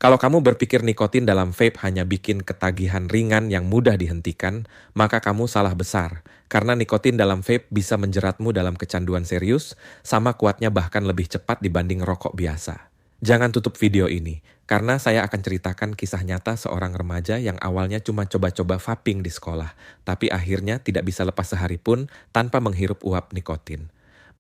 Kalau kamu berpikir nikotin dalam vape hanya bikin ketagihan ringan yang mudah dihentikan, maka kamu salah besar. Karena nikotin dalam vape bisa menjeratmu dalam kecanduan serius, sama kuatnya bahkan lebih cepat dibanding rokok biasa. Jangan tutup video ini, karena saya akan ceritakan kisah nyata seorang remaja yang awalnya cuma coba-coba vaping di sekolah, tapi akhirnya tidak bisa lepas sehari pun tanpa menghirup uap nikotin.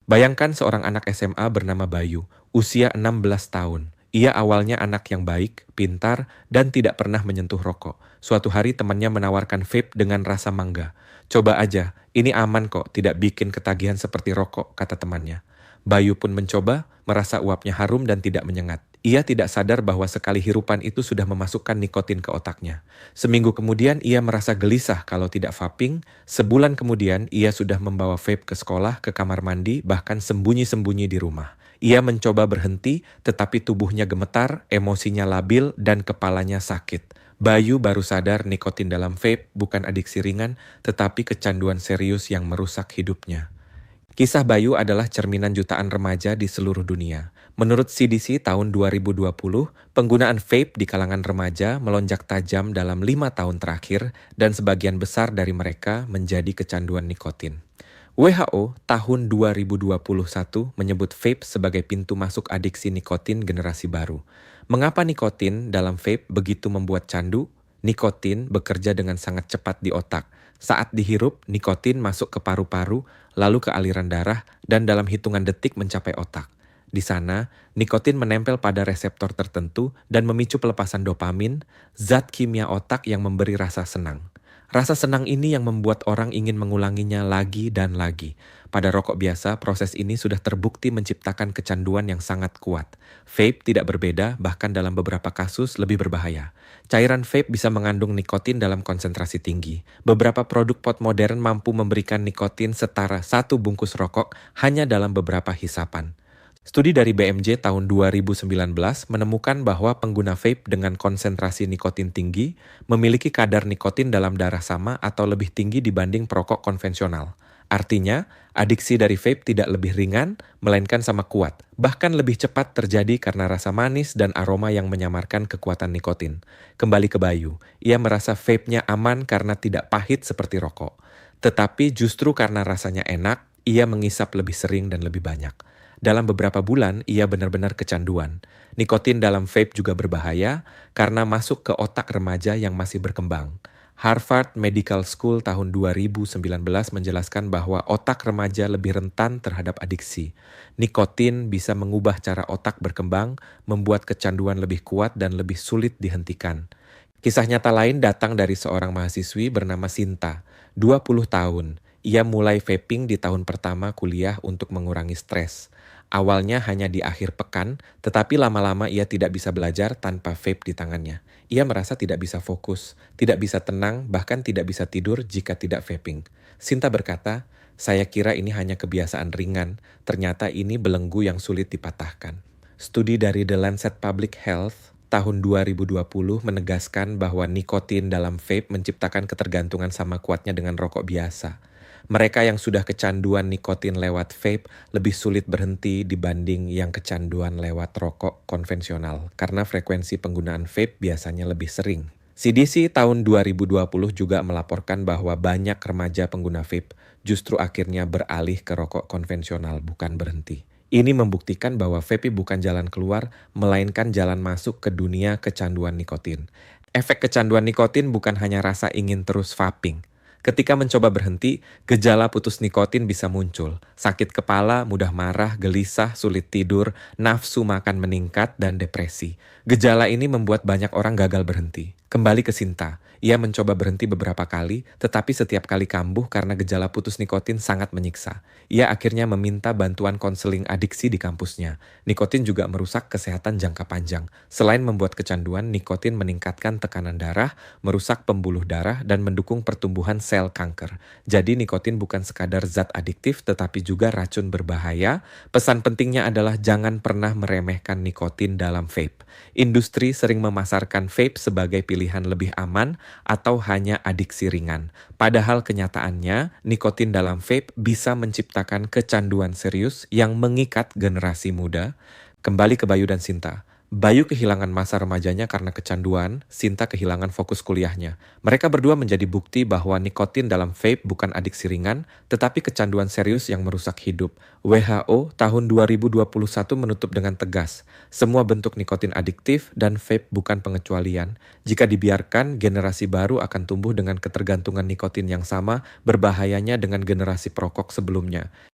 Bayangkan seorang anak SMA bernama Bayu, usia 16 tahun. Ia awalnya anak yang baik, pintar, dan tidak pernah menyentuh rokok. Suatu hari temannya menawarkan vape dengan rasa mangga. Coba aja, ini aman kok, tidak bikin ketagihan seperti rokok, kata temannya. Bayu pun mencoba, merasa uapnya harum dan tidak menyengat. Ia tidak sadar bahwa sekali hirupan itu sudah memasukkan nikotin ke otaknya. Seminggu kemudian ia merasa gelisah kalau tidak vaping. Sebulan kemudian ia sudah membawa vape ke sekolah, ke kamar mandi, bahkan sembunyi-sembunyi di rumah. Ia mencoba berhenti, tetapi tubuhnya gemetar, emosinya labil, dan kepalanya sakit. Bayu baru sadar nikotin dalam vape bukan adiksi ringan, tetapi kecanduan serius yang merusak hidupnya. Kisah Bayu adalah cerminan jutaan remaja di seluruh dunia. Menurut CDC tahun 2020, penggunaan vape di kalangan remaja melonjak tajam dalam 5 tahun terakhir dan sebagian besar dari mereka menjadi kecanduan nikotin. WHO tahun 2021 menyebut vape sebagai pintu masuk adiksi nikotin generasi baru. Mengapa nikotin dalam vape begitu membuat candu? Nikotin bekerja dengan sangat cepat di otak. Saat dihirup, nikotin masuk ke paru-paru, lalu ke aliran darah, dan dalam hitungan detik mencapai otak. Di sana, nikotin menempel pada reseptor tertentu dan memicu pelepasan dopamin, zat kimia otak yang memberi rasa senang. Rasa senang ini yang membuat orang ingin mengulanginya lagi dan lagi. Pada rokok biasa, proses ini sudah terbukti menciptakan kecanduan yang sangat kuat. Vape tidak berbeda, bahkan dalam beberapa kasus lebih berbahaya. Cairan vape bisa mengandung nikotin dalam konsentrasi tinggi. Beberapa produk pot modern mampu memberikan nikotin setara 1 bungkus rokok hanya dalam beberapa hisapan. Studi dari BMJ tahun 2019 menemukan bahwa pengguna vape dengan konsentrasi nikotin tinggi memiliki kadar nikotin dalam darah sama atau lebih tinggi dibanding perokok konvensional. Artinya, adiksi dari vape tidak lebih ringan, melainkan sama kuat. Bahkan lebih cepat terjadi karena rasa manis dan aroma yang menyamarkan kekuatan nikotin. Kembali ke Bayu, ia merasa vape-nya aman karena tidak pahit seperti rokok. Tetapi justru karena rasanya enak, ia mengisap lebih sering dan lebih banyak. Dalam beberapa bulan, ia benar-benar kecanduan. Nikotin dalam vape juga berbahaya karena masuk ke otak remaja yang masih berkembang. Harvard Medical School tahun 2019 menjelaskan bahwa otak remaja lebih rentan terhadap adiksi. Nikotin bisa mengubah cara otak berkembang, membuat kecanduan lebih kuat dan lebih sulit dihentikan. Kisah nyata lain datang dari seorang mahasiswi bernama Sinta, 20 tahun. Ia mulai vaping di tahun pertama kuliah untuk mengurangi stres. Awalnya hanya di akhir pekan, tetapi lama-lama ia tidak bisa belajar tanpa vape di tangannya. Ia merasa tidak bisa fokus, tidak bisa tenang, bahkan tidak bisa tidur jika tidak vaping. Sinta berkata, "Saya kira ini hanya kebiasaan ringan, ternyata ini belenggu yang sulit dipatahkan." Studi dari The Lancet Public Health tahun 2020 menegaskan bahwa nikotin dalam vape menciptakan ketergantungan sama kuatnya dengan rokok biasa. Mereka yang sudah kecanduan nikotin lewat vape lebih sulit berhenti dibanding yang kecanduan lewat rokok konvensional karena frekuensi penggunaan vape biasanya lebih sering. CDC tahun 2020 juga melaporkan bahwa banyak remaja pengguna vape justru akhirnya beralih ke rokok konvensional, bukan berhenti. Ini membuktikan bahwa vape bukan jalan keluar, melainkan jalan masuk ke dunia kecanduan nikotin. Efek kecanduan nikotin bukan hanya rasa ingin terus vaping. Ketika mencoba berhenti, gejala putus nikotin bisa muncul. Sakit kepala, mudah marah, gelisah, sulit tidur, nafsu makan meningkat, dan depresi. Gejala ini membuat banyak orang gagal berhenti. Kembali ke Sinta, ia mencoba berhenti beberapa kali, tetapi setiap kali kambuh karena gejala putus nikotin sangat menyiksa. Ia akhirnya meminta bantuan konseling adiksi di kampusnya. Nikotin juga merusak kesehatan jangka panjang. Selain membuat kecanduan, nikotin meningkatkan tekanan darah, merusak pembuluh darah, dan mendukung pertumbuhan sel kanker. Jadi nikotin bukan sekadar zat adiktif, tetapi juga racun berbahaya. Pesan pentingnya adalah jangan pernah meremehkan nikotin dalam vape. Industri sering memasarkan vape sebagai pilihan lebih aman atau hanya adiksi ringan. Padahal kenyataannya, nikotin dalam vape bisa menciptakan kecanduan serius yang mengikat generasi muda. Kembali ke Bayu dan Sinta. Bayu kehilangan masa remajanya karena kecanduan, Sinta kehilangan fokus kuliahnya. Mereka berdua menjadi bukti bahwa nikotin dalam vape bukan adiksi ringan, tetapi kecanduan serius yang merusak hidup. WHO tahun 2021 menutup dengan tegas, semua bentuk nikotin adiktif dan vape bukan pengecualian. Jika dibiarkan, generasi baru akan tumbuh dengan ketergantungan nikotin yang sama berbahayanya dengan generasi perokok sebelumnya.